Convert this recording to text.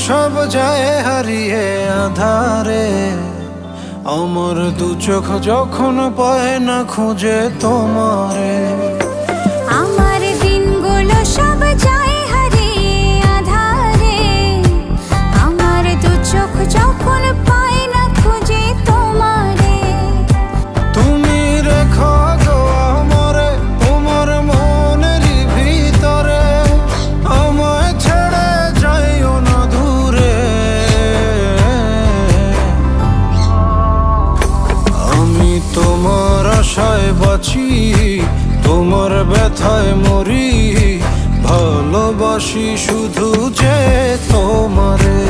সব যায় হারিয়ে আধারে, আমার দু চোখ যখন পায় না খুঁজে তোমারে। আমার দিনগুলো সব যায় হারিয়ে আঁধারে, আমার দু চোখ যখন পায় না খুঁজে তোমারে। তুমি রেখো গো আমারে তোমার মনের ভিতরে, আমায় ছেড়ে যাইও না দূরে। আমি তোমার আশায় বাঁচি, তোমার ব্যথায় মরি, ভালোবাসি শুধু যে তোমারে।